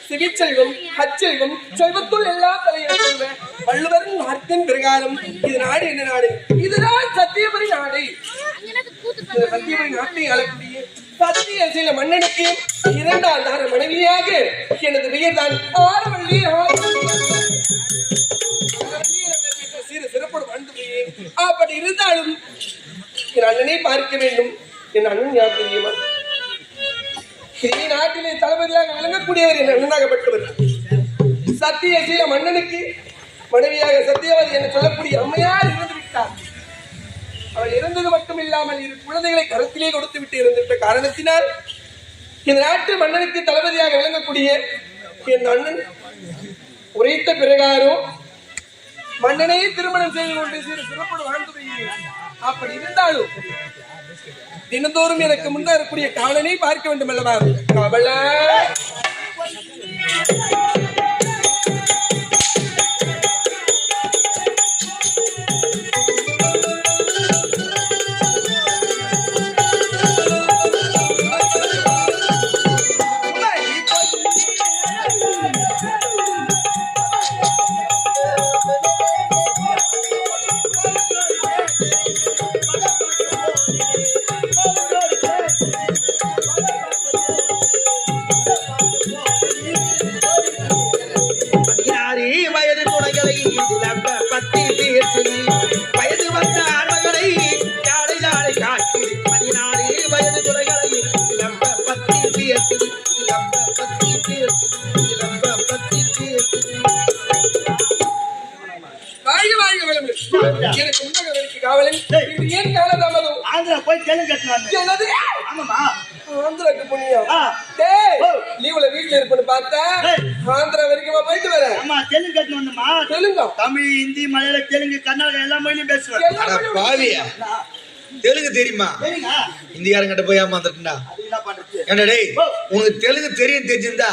சிவிச்செல்வம் அச்செல்வம் செல்வத்துள் எல்லாம் தலையிடுவேன் வள்ளுவரின் வார்த்தையின் பிரகாரம் இது நாடு என்ன நாடு? இதுதான் சத்தியபுரி நாடு. சத்தியபுரி நாட்டை ஆளக்கூடிய சத்திய சில மன்னனுக்கு இரண்டாம் தார மனைவியாக எனது பெயர் தான் ஆரவள்ளி. சிறப்போடு வாழ்ந்து போயேன். அப்படி இருந்தாலும் என் அண்ணனை பார்க்க வேண்டும். என் அண்ணன் யார் தெரியுமா? நாட்டிலே தளபதியாக விளங்கக்கூடியவர் என் அண்ணனாகப்பட்டவர். சத்தியசீல மன்னனுக்கு மனைவியாக சத்தியவதி என்று சொல்லக்கூடிய அம்மையார் இறந்து விட்டார். அவள் இறந்தது மட்டும் இல்லாமல் இரு குழந்தைகளை கருத்திலே கொடுத்து விட்டு இருந்துவிட்ட காரணத்தினால் இந்த நாட்டு மன்னனுக்கு தளபதியாக விளங்கக்கூடிய என் அண்ணன் உரைத்த பிரகாரம் மன்னனை திருமணம் செய்து கொண்டு சிறப்போடு வாழ்ந்து வருகிறேன். அப்படி இருந்தாலும் தினந்தோறும் எனக்கு முன்ன இருக்கக்கூடிய காலனை பார்க்க வேண்டும் அல்லவா? கவல வயது வந்த ஆண்மகளை யாரை யாரை காட்டி 16 வயது துறைகளை லம்ப பத்தி பேசுது லம்ப பத்தி பேசுது லம்ப பத்தி பேசுது. எனக்கு முன்னாடி காவலன் ஏன் காலதாமதம்? ஆந்திரா போய் தெலுங்கு கட்டணும். என்னது? ஆமாமா, ஆந்திராக்கு புண்ணியம். டேய் லீவுல வீட்ல இருப்பேன்னு பார்த்தா ஆந்திரா வரைக்கும் போயிட்டு வரேன். ஆமா, தெலுங்கு கட்டணும் வந்தமா. தெலுங்கா? தமிழ், ஹிந்தி, மலையாளம், தெலுங்கு, கன்னடம் எல்லா மொழியும் பேசுவேன். பாவியா தெலுங்கு தெரியுமா? இந்தியாரங்கிட்ட போய் ஏமாந்துட்டா என்னடே? உனக்கு தெலுங்கு தெரியும் தெரிஞ்சிருந்தா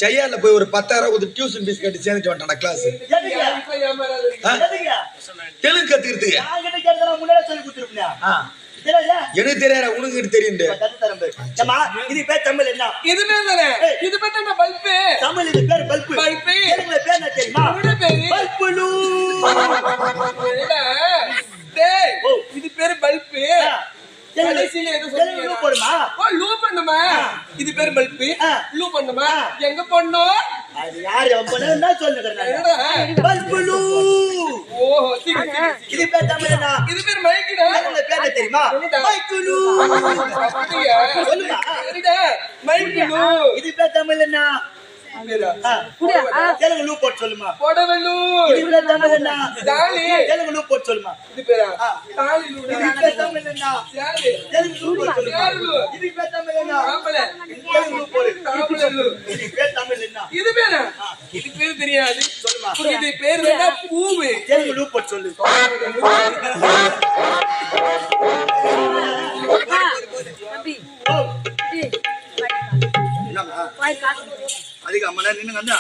சையால போய் ஒரு 10,000 கொடுத்து டியூஷன் ஃபீஸ் கட்டி சேர்ந்துட்டு வந்துட்டான் கிளாஸ். தெலுங்கு கத்துக்கிறதுக்கு எனக்கு தெரியாத உனக்கு தெரியும். இது பேர் தமிழ் என்ன? இது பேர் தானே? இது பேர் என்ன? பல்பு. தமிழ் இது பேர் பல்பு. பல்பு. தெலுங்குல பேர் என்ன தெரியுமா? பல்புலு. டேய் இது பேர் பல்பு. கடைசில ஏதோ தெலுங்கு லூ போடுமா? ஓ லூ பண்ணுமா? இது பேர் பல்பு. லூ பண்ணுமா? எங்க பண்ணோம்? அது யாரு அப்பனா சொல்லுங்கறேன். பல்புலு. ஓஹோ சரி. இது பேர் தமிழ் என்ன? இது பேர் மைக்குடா. தெலுங்குல பேர் என்ன தெரியுமா? மைக்குலு. சொல்லுமா? சரிடா மைக்குலு. இது பேர் தமிழ் என்ன? தெலுங்கு லூ போட்டு சொல்லுமா? போடவலு. இது பேர் தமிழ் என்ன? தாலி. தெலுங்கு லூ போட்டு சொல்லுமா? இது பேரா? தாலி லூ. இது பேர் தமிழ் என்ன? சாலி. தெலுங்கு லூ போட்டு சொல்லுமா? இது பேர் தமிழ் என்ன? ஆம்பள. தெலுங்கு லூ போடு. ஆம்பள லூ. இது பேர் தமிழ் என்ன? இது பேரா? இது பேர் தெரியாது. சொல்லுமா? இது பேர் என்ன? பூவு. தெலுங்கு லூ போட்டு சொல்லு. அதுக்கு அம்மா நின்னுங்க அண்ணா.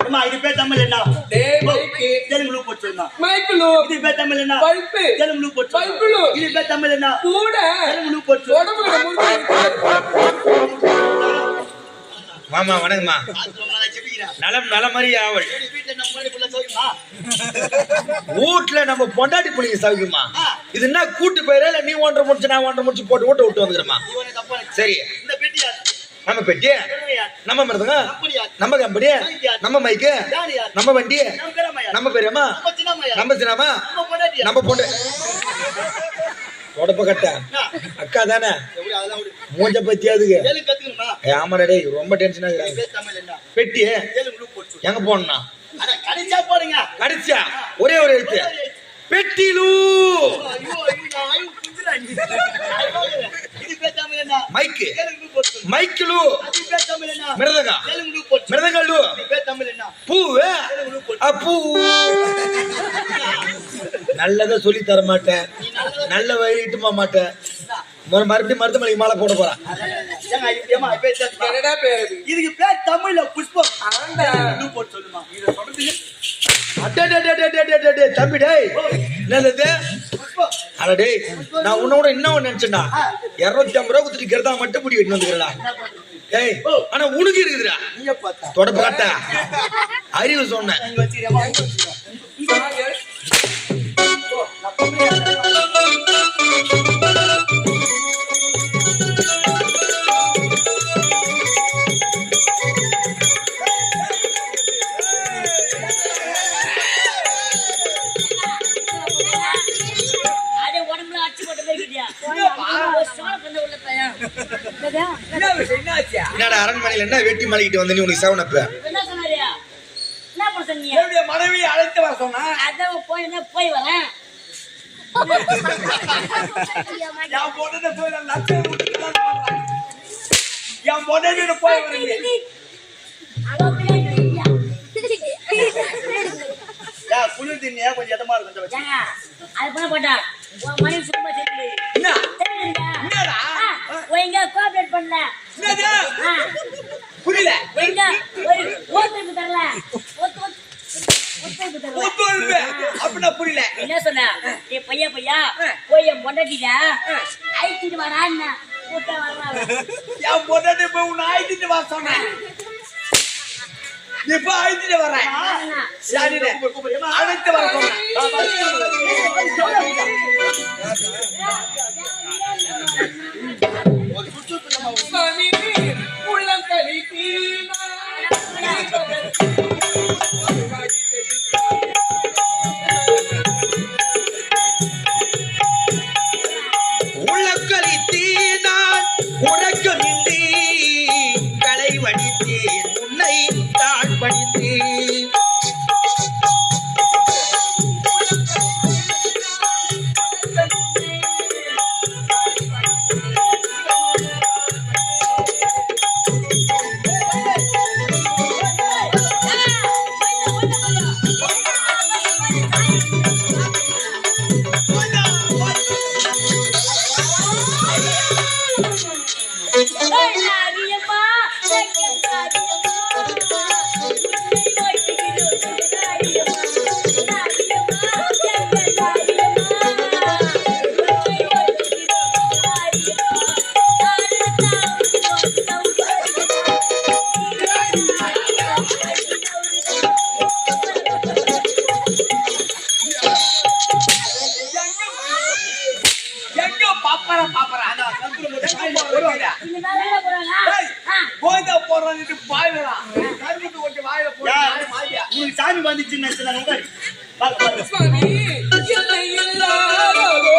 அம்மா இது பேர் தமிழ் என்ன? டேய் மைக்கு. தெலுங்கு லூ போட்டு சொல்லுமா? மைக்குலு. இது பேர் தமிழ் என்ன? பல்பு. தெலுங்கு லூ போட்டு பல்புலு. இது பேர் தமிழ் என்ன? கூட. தெலுங்கு லூ போட்டு உடம்புல மாமா வணக்கம்மா. நலம் நல மாதிரி ஆவல். வீட்டுல நம்ம பொண்டாட்டி பிள்ளைங்க சவிக்குமா? இது என்ன கூட்டு போயிடா இல்ல நீ 1.5 முடிச்சு நான் 1.5 முடிச்சு போட்டு ஓட்ட விட்டு வந்துக்கிறமா? சரி, இந்த பெட்டி யார்? நம்ம பெட்டி நம்ம மருந்துங்க நம்ம கம்பெனி நம்ம மைக்கு நம்ம வண்டி நம்ம பெரியம்மா நம்ம சின்னம்மா நம்ம பொண்ணு உடப்ப கட்ட அக்கா தானே மூஞ்ச பத்தி அதுக்கு. ஆமாடா ரொம்ப டென்ஷன் ஆகுது. பெட்டி எங்க போனா கடிச்சா ஒரே ஒரு எழுத்து பெட்டிலு. மைக்கு மைக்கிலு மிருதங்க மிருதங்கல்லு பூவு பூ. நல்லதா சொல்லி தர மாட்டேன், நல்ல வழி இட்டுமா மாட்டேன். மறுபடியும் மருத்துவமனைக்கு மாலை போட போறான். இதுக்கு பேர் தமிழ்ல புஷ்பம். தம்பி டேய் என்னது? அட டேய் நான் உன்னோட இன்னும் நினைச்சேன்டா 250 ரூபா கொடுத்துட்டு கெடுதா மட்டும் முடி வெட்டி வந்துக்கிறா. ஏய் ஆனா உனக்கு இருக்குதுடா நீங்க பார்த்தா தொடப்பு காட்டா அறிவு சொன்னேன் இங்க வச்சிரமா என்னடா அரண்மனையில என்ன வெட்டி மலைக்கிட்டு வந்து நீ உனக்கு சவுனப்ப மனைவி அழைத்து வர சொன்னா போய் வரேன் என் பொண்ணு போய் என் பொண்ணு போய் வரீங்க குளிர் தண்ணியா கொஞ்சம் எதமா இருக்கும் அது பண்ண போட்டா மனைவி சுத்தமா என்னடா எங்க கோஆபரேட் பண்ணல புரியல எங்க ஒரு ஓட்டுக்கு தரல அப்படின்னா புரியல என்ன சொன்ன நீ பையா போய் என் பொண்டாட்டிட்ட ஐத்திட்டு வரான்னு கூட்ட வர்றாங்க என் பொண்டாட்டி போய் உன்னை ஆயிட்டு வர சொன்னேன் இப்ப அழைச்சிட்டு வரேன் அழைத்து வர சுவாமி உள்ளம் கழிப்பீ உள்ளக்களித்தீனான் உறக்கமின்றி களை வடித்தேன் உன்னை தான் படித்தேன் சாமி வந்துச்சுன்னு சுவாமி இல்லை இல்லாதோ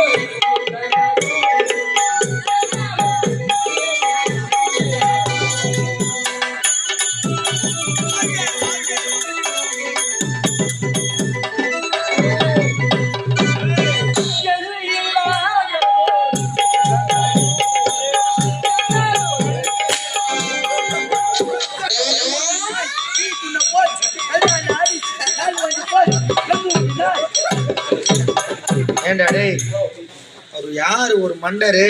ஏண்டா டேய் அவர் யாரு ஒரு மண்டரு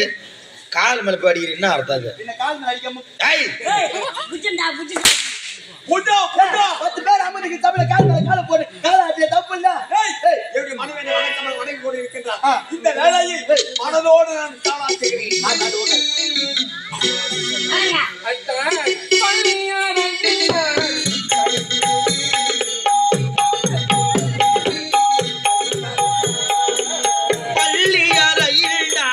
கால் மேல பாடிக்கிறீங்கன்னா அர்த்தம் அது கால் மேல அடிக்காம ஏய் புஜண்டா புட்டோ 10 பேர் அம்மனுக்கு தமிழ்ல கால் மேல கால போடு கால அப்படியே தப்பு இல்ல ஏய் எப்படி மனவேனை வணக்கம் வணங்கி கொண்டு இருக்கின்றார் இந்த வேளையில் மனதோடு நான் தாளாட்டுகிறேன் அத்தா பள்ளியாரங்கினா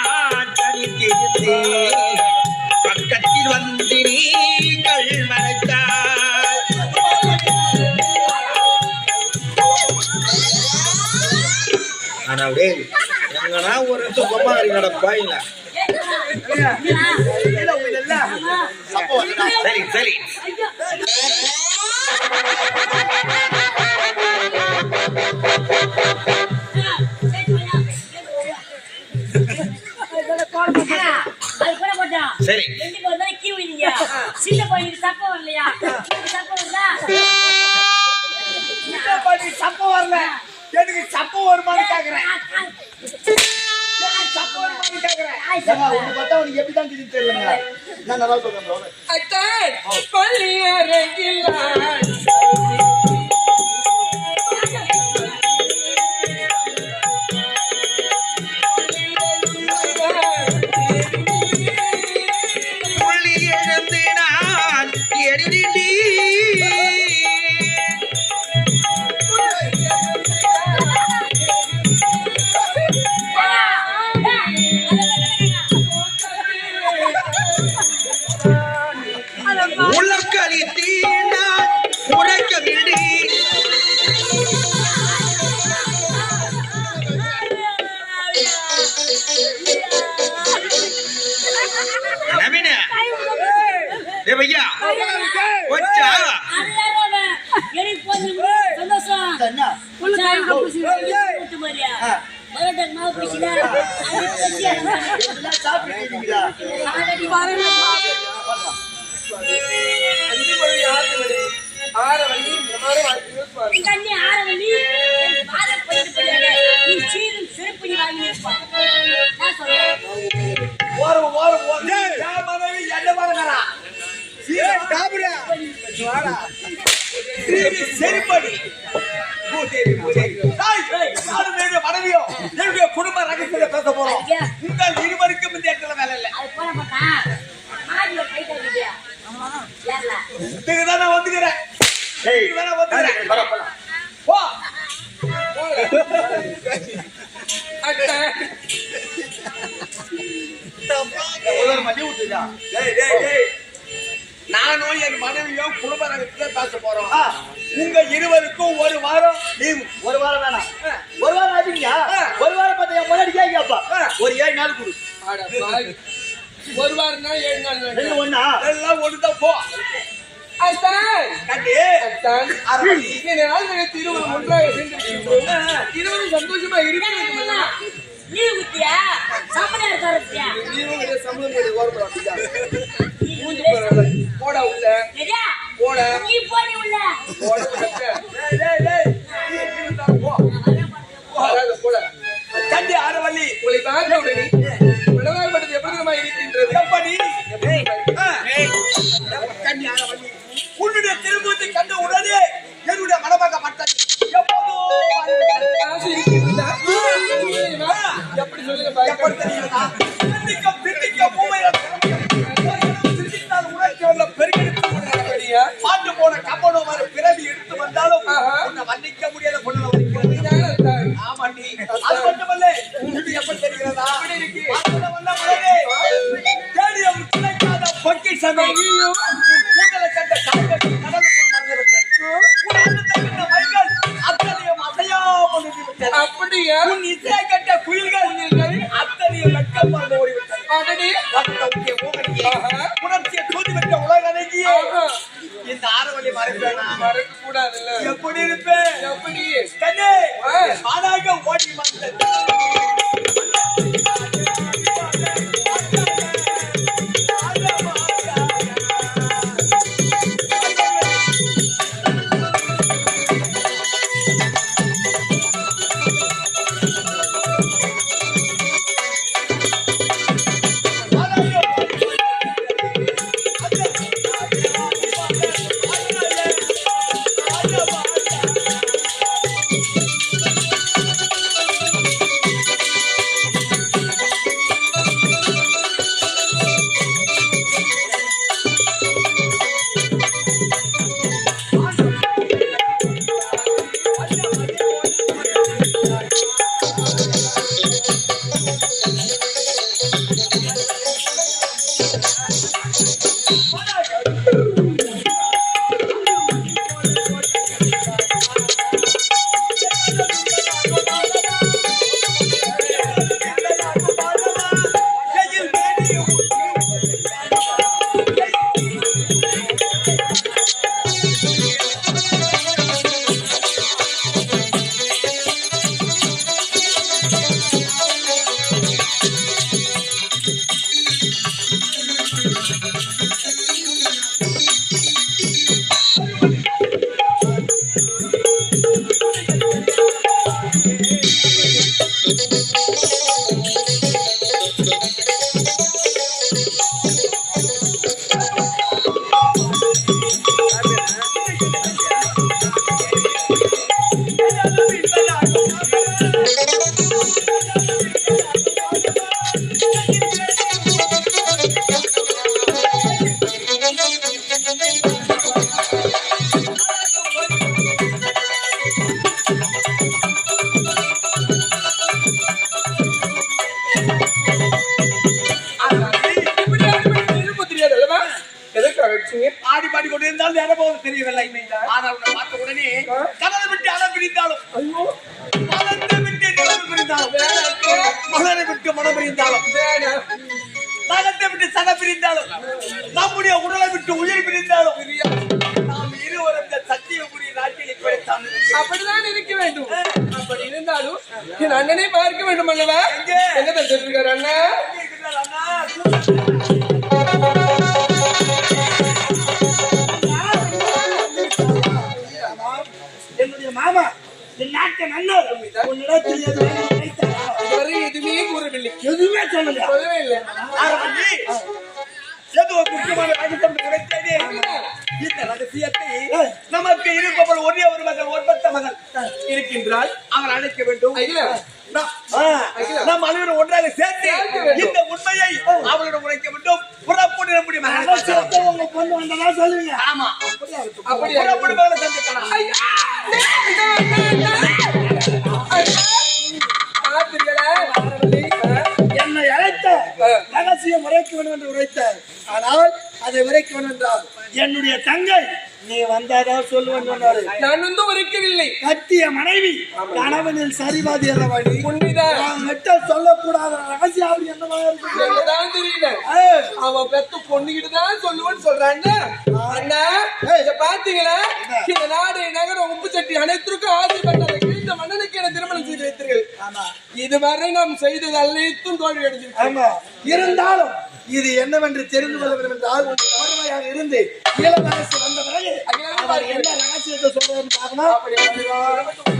பக்கத்தில் வந்து நீங்கள் மறைத்தார் ஆனா அப்படியே எங்கன்னா ஒரு சுகமா நடப்பாயில சரி சரி சரி சின்ன பையனுக்கு தப்ப வரலையா தப்ப வருதா சப்ப வரல எனக்கு சப்ப வருமானு கேக்குறேன் சப்ப வருமானு கேக்குறேன் உனக்கு பார்த்தா உனக்கு எப்படி தான் தெரியும் தெரியல நான் நல்லா சொல்றேன் அத்தா பள்ளியாரங்கினா புள்ளி எழுந்து நான் ஏ பையா வச்சா எனக்கு போதும் சந்தோஷம் என்ன கூட்டு மாதிரியா மரட்டர் மாவு பிடிச்சிடா அது பிடிச்சியா எல்லாம் சாப்பிட்டுட்டீங்களா தண்ணி ஆரவள்ளி பாத போயிட்டு நீ சீரும் சிறப்படி வாங்கி இருப்பான் நான் சொல்றேன் ஓரம் ஓரம் ஓரம் என் மனைவி என்ன பாருங்கடா சரிப்படி மனைவியோ என்னுடைய குடும்ப ரகசியத்தை பேச போறோம் உங்கள் இருவருக்கும் இந்த இடத்துல வேலை இல்லை அது போன பார்த்தா மாடியில போயிட்டு இருக்கியா ஏறல இதுக்குதான் நான் வந்துக்கிறேன் இதுக்குதான் நான் வந்துக்கிறேன் போ ஒரு மணி விட்டுதா டேய் டேய் டேய் நானும் என் மனைவியும் குடும்ப ரகசியத்தை பேச போறோம் உங்க இருவருக்கும் ஒரு வாரம் லீவு ஒரு வாரம் வேணாம் ஒரு வாரம் ஆச்சுங்களா ஒரு வாரம் பார்த்தா முன்னாடி கேட்கப்பா ஒரு 7 நாள் கொடு ஒரு வாரம் தான் 7 நாள் ரெண்டு ஒண்ணா எல்லாம் ஒண்ணுதான் போ கட்டி இருவரும் ஒன்றாக சேர்ந்து இருவரும் சந்தோஷமா இருக்கிறது நீ குத்தியா சாப்பிட இருக்காருத்தியா போடா உள்ள போட நீ போடி உள்ள போட கண்டி ஆரவள்ளி உங்களை பார்த்த உடனே விடவாழ்பட்டது எப்படி இருக்கின்றது கம்பெனி கண்டி ஆரவள்ளி உன்னுடைய திரும்பத்தை கண்ட உடனே என்னுடைய மனமாகப்பட்டது எப்போதோ ஆசை இருக்கின்றதா? எப்படி சொல்லுங்க எப்படி தெரியுதா சிந்திக்க சிந்திக்க பூமையில சிந்தித்தால் உணர்ச்சி உள்ள பெருகெடுத்து அப்படியா? பாட்டு போன கம்பனோ மாதிரி பிறவி எடுத்து வந்தாலும் உன்னை மன்னிக்க முடியாத பொண்ணு ஆமாண்டி அது மட்டுமல்ல இது எப்படி தெரிகிறதா பாட்டுல வந்த மலரே தேடிய கிடைக்காத பொக்கிஷமே கூட்டலை கண்ட கால்கள் கடலுக்குள் மறந்துவிட்டது கண்ட மைகள் அத்தனையும் அசையாமல் விட்டது அப்படியா? உன் இசை கட்ட குயில்கள் அத்தனையும் வெட்கப்பாடு ஓடிவிட்டது உணர்ச்சியை தூண்டிவிட்ட உலக அழகியே இந்த ஆரவழி மறைப்பேனா மறக்க கூடாதுல்ல. எப்படி இருப்பேன் எப்படி? கண்ணே மானாக ஓடி வந்தது ஆடி பாடி கொண்டு இருந்தாலும் அனுபவம் தெரியவில்லை ஆனால் உன்னை பார்த்த உடனே கனவு விட்டு அலம் பிரிந்தாலும் மலர்ந்து விட்டு நிலவு பிரிந்தாலும் மலரை விட்டு மனம் பிரிந்தாலும் நகத்தை விட்டு சட பிரிந்தாலும் நம்முடைய உடலை விட்டு விட்டு உயிர் பிரிந்தாலும் நாம் இருவரும் இந்த சத்தியபுரி நாட்டில் இப்படித்தான் அப்படிதான் இருக்க வேண்டும். அப்படி இருந்தாலும் என் அண்ணனை பார்க்க வேண்டும் அல்லவா? எங்க தச்சுட்டு இருக்காரு அண்ணா? என்னுடைய மாமா என் நாட்டை மன்னர் உன்னிடத்தில் இதுவரை எதுவுமே கூறவில்லை, எதுவுமே சொல்லல, சொல்லவே இல்லை. ஏதோ ஒரு முக்கியமான ரகசியம் கிடைத்ததே. இந்த ரகசியத்தை நமக்கு இருப்பவள் ஒரே ஒரு மகள், ஒன்பத்த மகள் இருக்கின்றால் அவர் அழைக்க வேண்டும். அகிலா, நாம் அனைவரும் ஒன்றாக சேர்த்து இந்த உண்மையை அவளிடம் உரைக்க வேண்டும். புறப்பட்டு நம்முடைய மகள் உங்க பொண்ணு வந்ததா சொல்லுவீங்க. ஆமா, அப்படியே புறப்பட்டு மகளை சந்திக்கலாம். என்னை அழைத்த ரகசியம் உரைக்க வேண்டும் என்று உரைத்தார். ஆனால் அதை உரைக்க வேண்டும் என்றால் என்னுடைய தங்கை நீ வந்தாதான் சொல்லுவேன் சொன்னாரு. நான் வந்து உரைக்கவில்லை. கட்டிய மனைவி கணவனில் சரிபாதி அல்லவாடி உண்மைதான். சொல்லக்கூடாத ரகசியம் என்னவா இருக்கு என்னதான் தெரியல. அவன் பெத்த பொண்ணுகிட்டு தான் சொல்லுவேன்னு சொல்றான். அண்ணா இத பாத்தீங்களா? இந்த நாடு நகரம் உப்பு சட்டி அனைத்திற்கும் ஆசைப்பட்டாங்க. இந்த மன்னனுக்கு என திருமணம் செய்து வைத்தீர்கள். இதுவரை நாம் செய்தது அனைத்தும் தோல்வி அடைஞ்சிருக்கோம். இருந்தாலும் இது என்னவென்று தெரிந்து கொள்ள வேண்டும் என்றால் பொறுமையாக இருந்து இளவரசு வந்த பிறகு அவர் என்ன ரகசியத்தை சொல்றாருன்னு பார்க்கணும்.